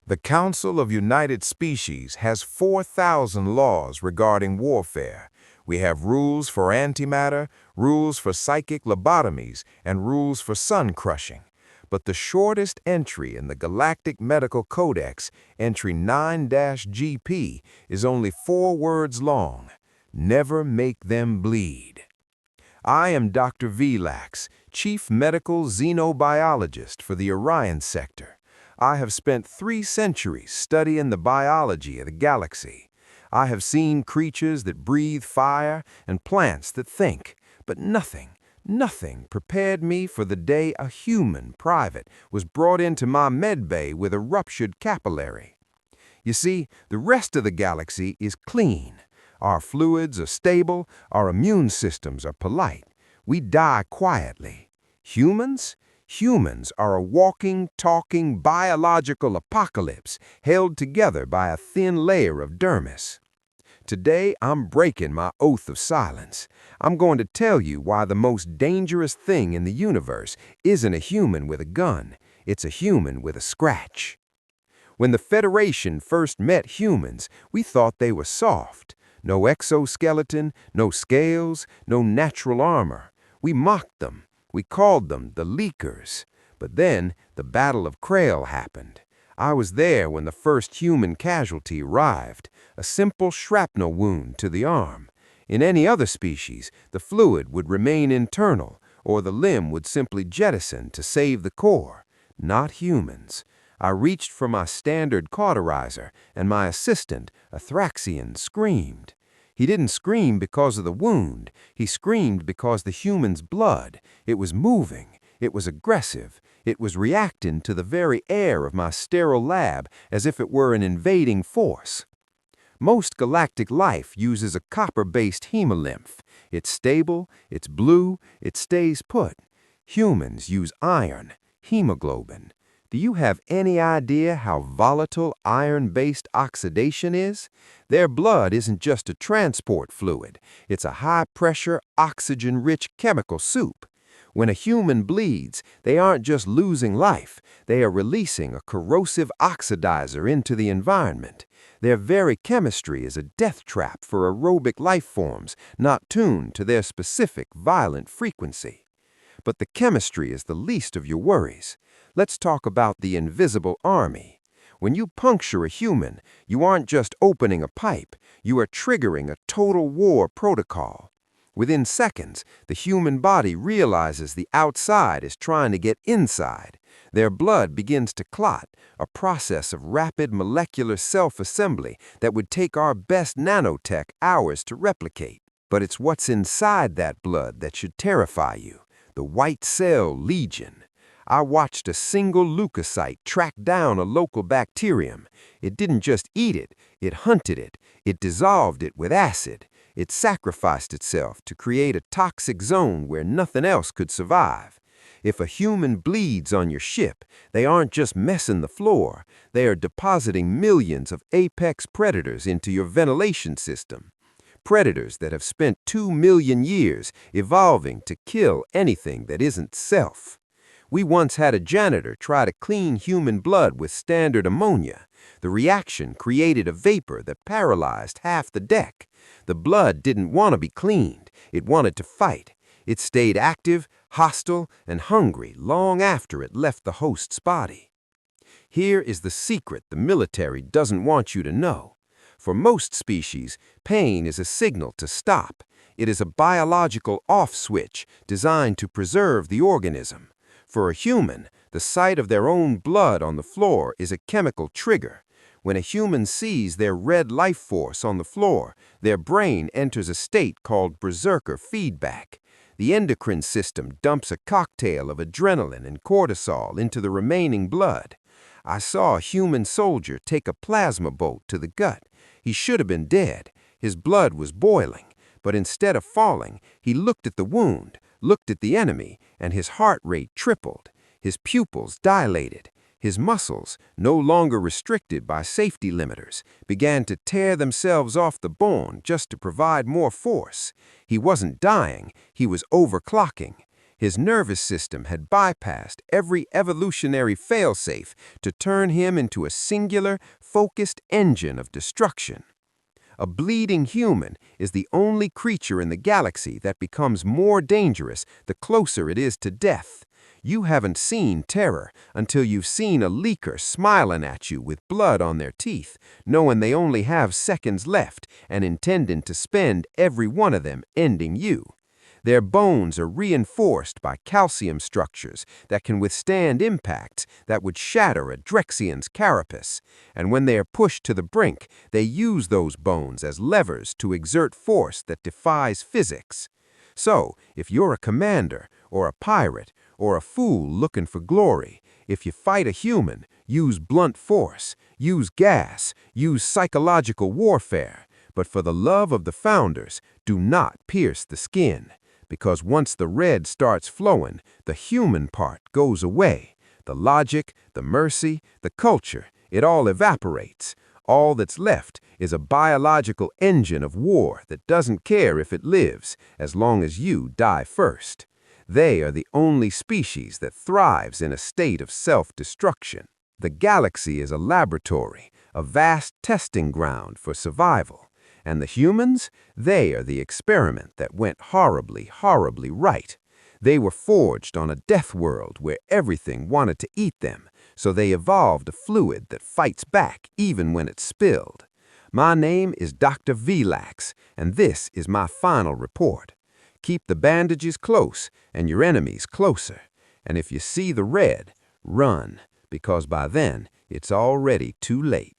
The Council of United Species has 4,000 laws regarding warfare. We have rules for antimatter, rules for psychic lobotomies, and rules for sun crushing. But the shortest entry in the Galactic Medical Codex, entry 9-GP, is only 4 words long. Never make them bleed. I am Dr. Velax, Chief Medical Xeno-biologist for the Orion Sector. I have spent 3 centuries studying the biology of the galaxy. I have seen creatures that breathe fire and plants that think, but nothing prepared me for the day a human private was brought into my medbay with a ruptured capillary. You see, the rest of the galaxy is clean. Our fluids are stable, our immune systems are polite. We die quietly. Humans are a walking, talking, biological apocalypse held together by a thin layer of dermis. Today, I'm breaking my oath of silence. I'm going to tell you why the most dangerous thing in the universe isn't a human with a gun. It's a human with a scratch. When the Federation first met humans, we thought they were soft. No exoskeleton, no scales, no natural armor. We mocked them. We called them the leakers. But then the Battle of Krail happened. I was there when the first human casualty arrived, a simple shrapnel wound to the arm. In any other species, the fluid would remain internal, or the limb would simply jettison to save the core. Not humans. I reached for my standard cauterizer, and my assistant, a Thraxian, screamed. He didn't scream because of the wound. He screamed because the human's blood, it was moving, it was aggressive, it was reacting to the very air of my sterile lab as if it were an invading force. Most galactic life uses a copper-based hemolymph. It's stable, it's blue, it stays put. Humans use iron, hemoglobin. Do you have any idea how volatile iron-based oxidation is? Their blood isn't just a transport fluid. It's a high-pressure, oxygen-rich chemical soup. When a human bleeds, they aren't just losing life. They are releasing a corrosive oxidizer into the environment. Their very chemistry is a death trap for aerobic life forms not tuned to their specific violent frequency. But the chemistry is the least of your worries. Let's talk about the invisible army. When you puncture a human, you aren't just opening a pipe, you are triggering a total war protocol. Within seconds, the human body realizes the outside is trying to get inside. Their blood begins to clot, a process of rapid molecular self-assembly that would take our best nanotech hours to replicate. But it's what's inside that blood that should terrify you, the white cell legion. I watched a single leukocyte track down a local bacterium. It didn't just eat it, it hunted it. It dissolved it with acid. It sacrificed itself to create a toxic zone where nothing else could survive. If a human bleeds on your ship, they aren't just messing the floor. They are depositing millions of apex predators into your ventilation system. Predators that have spent 2 million years evolving to kill anything that isn't self. We once had a janitor try to clean human blood with standard ammonia. The reaction created a vapor that paralyzed half the deck. The blood didn't want to be cleaned. It wanted to fight. It stayed active, hostile, and hungry long after it left the host's body. Here is the secret the military doesn't want you to know. For most species, pain is a signal to stop. It is a biological off switch designed to preserve the organism. For a human, the sight of their own blood on the floor is a chemical trigger. When a human sees their red life force on the floor, their brain enters a state called berserker feedback. The endocrine system dumps a cocktail of adrenaline and cortisol into the remaining blood. I saw a human soldier take a plasma bolt to the gut. He should have been dead. His blood was boiling. But instead of falling, he looked at the wound, looked at the enemy, and his heart rate tripled. His pupils dilated. His muscles, no longer restricted by safety limiters, began to tear themselves off the bone just to provide more force. He wasn't dying, he was overclocking. His nervous system had bypassed every evolutionary failsafe to turn him into a singular, focused engine of destruction. A bleeding human is the only creature in the galaxy that becomes more dangerous the closer it is to death. You haven't seen terror until you've seen a leaker smiling at you with blood on their teeth, knowing they only have seconds left and intending to spend every one of them ending you. Their bones are reinforced by calcium structures that can withstand impacts that would shatter a Drexian's carapace, and when they are pushed to the brink, they use those bones as levers to exert force that defies physics. So, if you're a commander, or a pirate, or a fool looking for glory, if you fight a human, use blunt force, use gas, use psychological warfare, but for the love of the founders, do not pierce the skin. Because once the red starts flowing, the human part goes away. The logic, the mercy, the culture, it all evaporates. All that's left is a biological engine of war that doesn't care if it lives, as long as you die first. They are the only species that thrives in a state of self-destruction. The galaxy is a laboratory, a vast testing ground for survival. And the humans, they are the experiment that went horribly, horribly right. They were forged on a death world where everything wanted to eat them, so they evolved a fluid that fights back even when it's spilled. My name is Dr. Velax, and this is my final report. Keep the bandages close and your enemies closer. And if you see the red, run, because by then it's already too late.